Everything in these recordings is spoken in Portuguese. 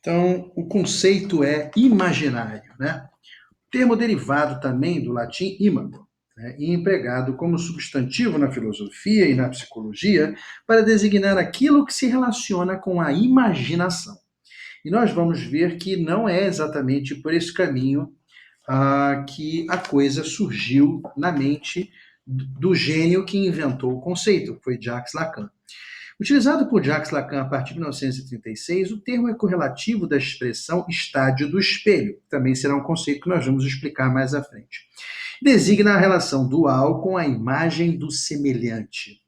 Então, o conceito é imaginário, né? Termo derivado também do latim imago, né? E empregado como substantivo na filosofia e na psicologia para designar aquilo que se relaciona com a imaginação. E nós vamos ver que não é exatamente por esse caminho que a coisa surgiu na mente do gênio que inventou o conceito, que foi Jacques Lacan. Utilizado por Jacques Lacan a partir de 1936, o termo é correlativo da expressão estádio do espelho. Também será um conceito que nós vamos explicar mais à frente. Designa a relação dual com a imagem do semelhante.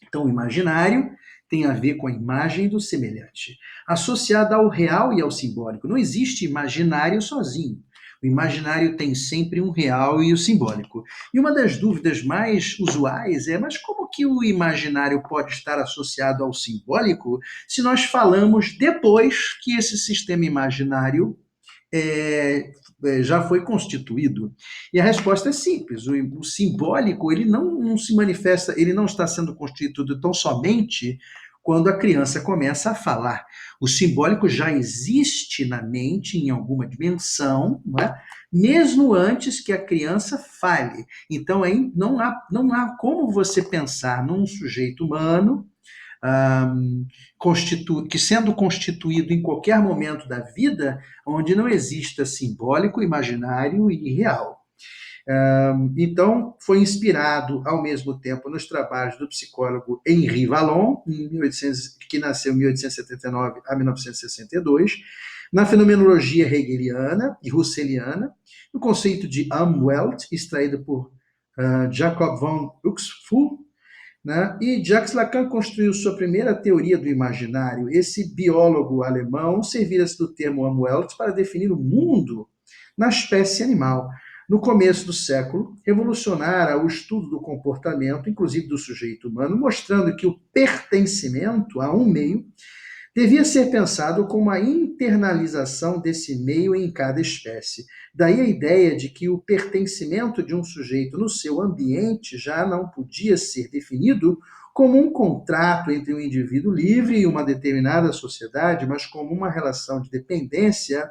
Então, o imaginário tem a ver com a imagem do semelhante, associada ao real e ao simbólico. Não existe imaginário sozinho. O imaginário tem sempre um real e o simbólico. E uma das dúvidas mais usuais é: mas como que o imaginário pode estar associado ao simbólico se nós falamos depois que esse sistema imaginário já foi constituído? E a resposta é simples: o simbólico ele não se manifesta, ele não está sendo constituído tão somente quando a criança começa a falar. O simbólico já existe na mente em alguma dimensão, não é? Mesmo antes que a criança fale. Então, não há como você pensar num sujeito humano que sendo constituído em qualquer momento da vida, onde não exista simbólico, imaginário e real. Então, foi inspirado ao mesmo tempo nos trabalhos do psicólogo Henri Vallon, que nasceu em 1879 a 1962, na fenomenologia hegeliana e russeliana, no conceito de Umwelt, extraído por Jacob von Uxküll, né? E Jacques Lacan construiu sua primeira teoria do imaginário. Esse biólogo alemão servira-se do termo Umwelt para definir o mundo na espécie animal. No começo do século, revolucionara o estudo do comportamento, inclusive do sujeito humano, mostrando que o pertencimento a um meio devia ser pensado como a internalização desse meio em cada espécie. Daí a ideia de que o pertencimento de um sujeito no seu ambiente já não podia ser definido como um contrato entre um indivíduo livre e uma determinada sociedade, mas como uma relação de dependência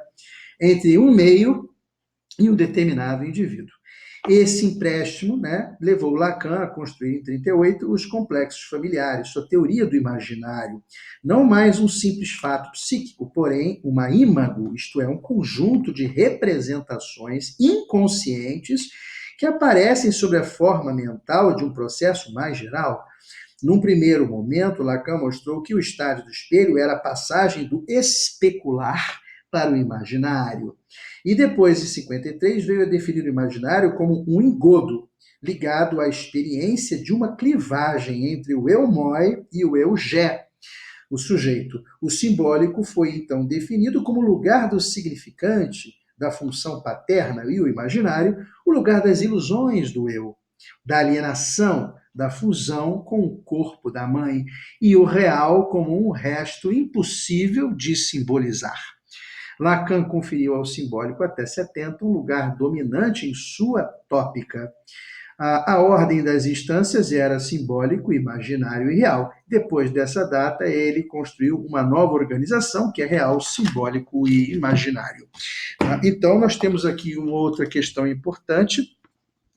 entre um meio e um determinado indivíduo. Esse empréstimo, né, levou Lacan a construir em 1938 os complexos familiares, sua teoria do imaginário, não mais um simples fato psíquico, porém uma imago, isto é, um conjunto de representações inconscientes que aparecem sob a forma mental de um processo mais geral. Num primeiro momento, Lacan mostrou que o estádio do espelho era a passagem do especular para o imaginário. E depois, em 53, veio a definir o imaginário como um engodo ligado à experiência de uma clivagem entre o eu moi e o eu jé, o sujeito. O simbólico foi então definido como lugar do significante, da função paterna, e o imaginário, o lugar das ilusões do eu, da alienação, da fusão com o corpo da mãe, e o real como um resto impossível de simbolizar. Lacan conferiu ao simbólico até 70 um lugar dominante em sua tópica. A ordem das instâncias era simbólico, imaginário e real. Depois dessa data, ele construiu uma nova organização, que é real, simbólico e imaginário. Então, nós temos aqui uma outra questão importante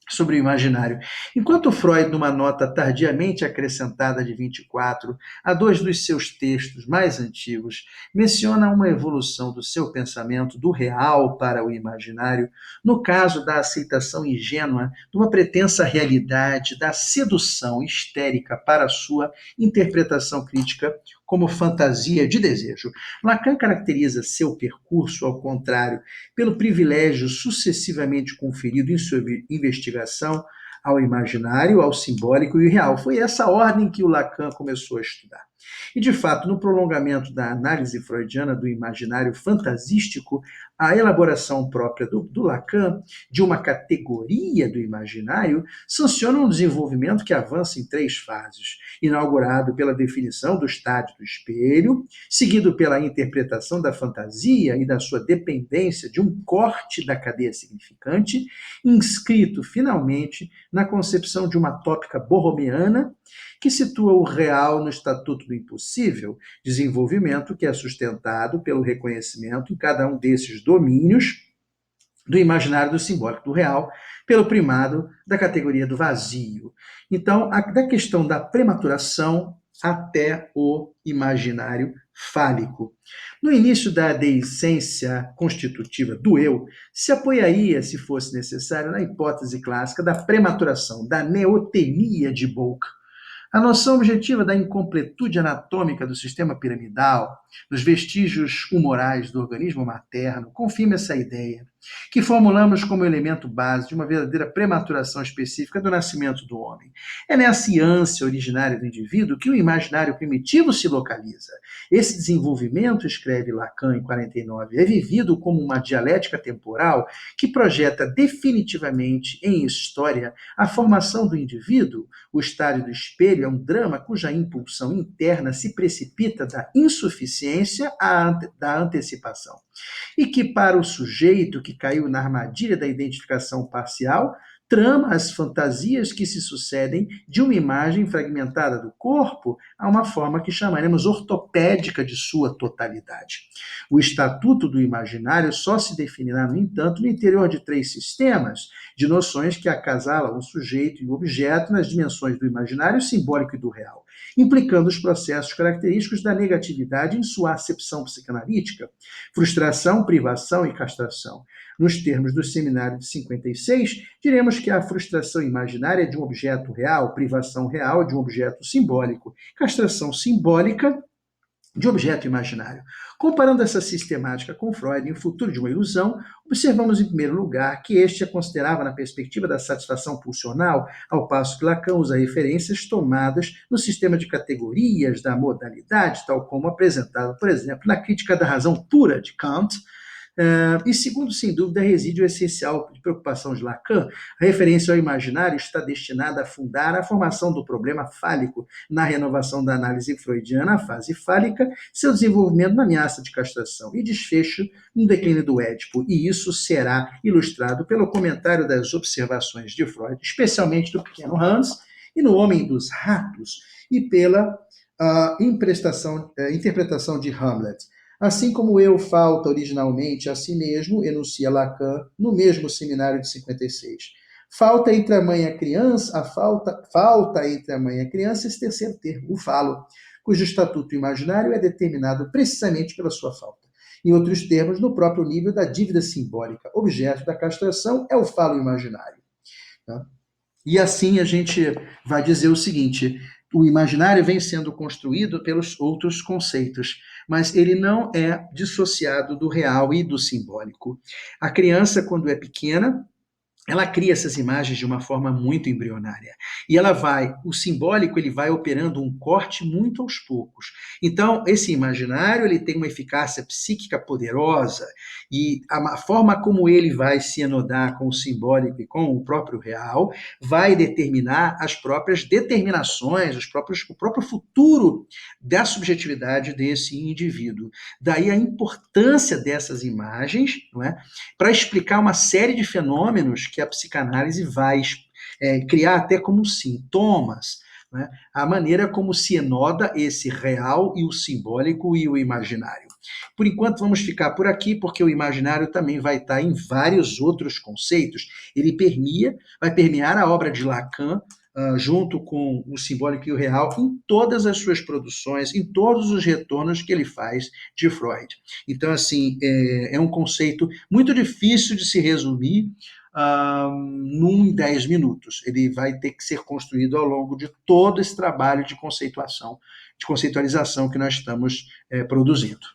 sobre o imaginário. Enquanto Freud, numa nota tardiamente acrescentada de 24 a dois dos seus textos mais antigos, menciona uma evolução do seu pensamento do real para o imaginário, no caso da aceitação ingênua de uma pretensa realidade, da sedução histérica para a sua interpretação crítica como fantasia de desejo. Lacan caracteriza seu percurso, ao contrário, pelo privilégio sucessivamente conferido em sua investigação ao imaginário, ao simbólico e ao real. Foi essa ordem que o Lacan começou a estudar. E, de fato, no prolongamento da análise freudiana do imaginário fantasístico, a elaboração própria do Lacan de uma categoria do imaginário sanciona um desenvolvimento que avança em três fases: inaugurado pela definição do estádio do espelho, seguido pela interpretação da fantasia e da sua dependência de um corte da cadeia significante, inscrito finalmente na concepção de uma tópica borromeana que situa o real no estatuto do impossível, desenvolvimento que é sustentado pelo reconhecimento em cada um desses domínios do imaginário, do simbólico, do real, pelo primado da categoria do vazio. Então, da questão da prematuração até o imaginário fálico. No início da deiscência constitutiva do eu, se apoiaria, se fosse necessário, na hipótese clássica da prematuração, da neotenia de Bock. A noção objetiva da incompletude anatômica do sistema piramidal, dos vestígios humorais do organismo materno, confirma essa ideia, que formulamos como elemento base de uma verdadeira prematuração específica do nascimento do homem. É nessa ânsia originária do indivíduo que o imaginário primitivo se localiza. Esse desenvolvimento, escreve Lacan em 49, é vivido como uma dialética temporal que projeta definitivamente em história a formação do indivíduo. O estádio do espelho é um drama cuja impulsão interna se precipita da insuficiência da antecipação. E que para o sujeito que caiu na armadilha da identificação parcial, trama as fantasias que se sucedem de uma imagem fragmentada do corpo a uma forma que chamaremos ortopédica de sua totalidade. O estatuto do imaginário só se definirá, no entanto, no interior de três sistemas de noções que acasalam o sujeito e o objeto nas dimensões do imaginário, simbólico e do real, implicando os processos característicos da negatividade em sua acepção psicanalítica, frustração, privação e castração. Nos termos do seminário de 56, diremos que a frustração imaginária é de um objeto real, privação real de um objeto simbólico, castração simbólica de objeto imaginário. Comparando essa sistemática com Freud em O Futuro de uma Ilusão, observamos em primeiro lugar que este a considerava na perspectiva da satisfação pulsional, ao passo que Lacan usa referências tomadas no sistema de categorias da modalidade, tal como apresentado, por exemplo, na Crítica da Razão Pura de Kant. E segundo, sem dúvida, reside o essencial de preocupação de Lacan. A referência ao imaginário está destinada a fundar a formação do problema fálico na renovação da análise freudiana, a fase fálica, seu desenvolvimento na ameaça de castração e desfecho no declínio do Édipo. E isso será ilustrado pelo comentário das observações de Freud, especialmente do pequeno Hans e no Homem dos Ratos, e pela interpretação de Hamlet. Assim como o eu falta originalmente a si mesmo, enuncia Lacan no mesmo seminário de 56. Falta entre a mãe e a criança, falta entre a mãe e a criança esse terceiro termo, o falo, cujo estatuto imaginário é determinado precisamente pela sua falta. Em outros termos, no próprio nível da dívida simbólica, objeto da castração é o falo imaginário. Tá? E assim a gente vai dizer o seguinte: o imaginário vem sendo construído pelos outros conceitos, mas ele não é dissociado do real e do simbólico. A criança, quando é pequena, ela cria essas imagens de uma forma muito embrionária. E o simbólico, ele vai operando um corte muito aos poucos. Então, esse imaginário, ele tem uma eficácia psíquica poderosa, e a forma como ele vai se anodar com o simbólico e com o próprio real, vai determinar as próprias determinações, o próprio futuro da subjetividade desse indivíduo. Daí a importância dessas imagens, não é, para explicar uma série de fenômenos que a psicanálise vai criar até como sintomas, né? A maneira como se enoda esse real e o simbólico e o imaginário. Por enquanto, vamos ficar por aqui, porque o imaginário também vai estar em vários outros conceitos. Ele vai permear a obra de Lacan, junto com o simbólico e o real, em todas as suas produções, em todos os retornos que ele faz de Freud. Então, assim, é um conceito muito difícil de se resumir em 10 minutos. Ele vai ter que ser construído ao longo de todo esse trabalho de conceitualização que nós estamos produzindo.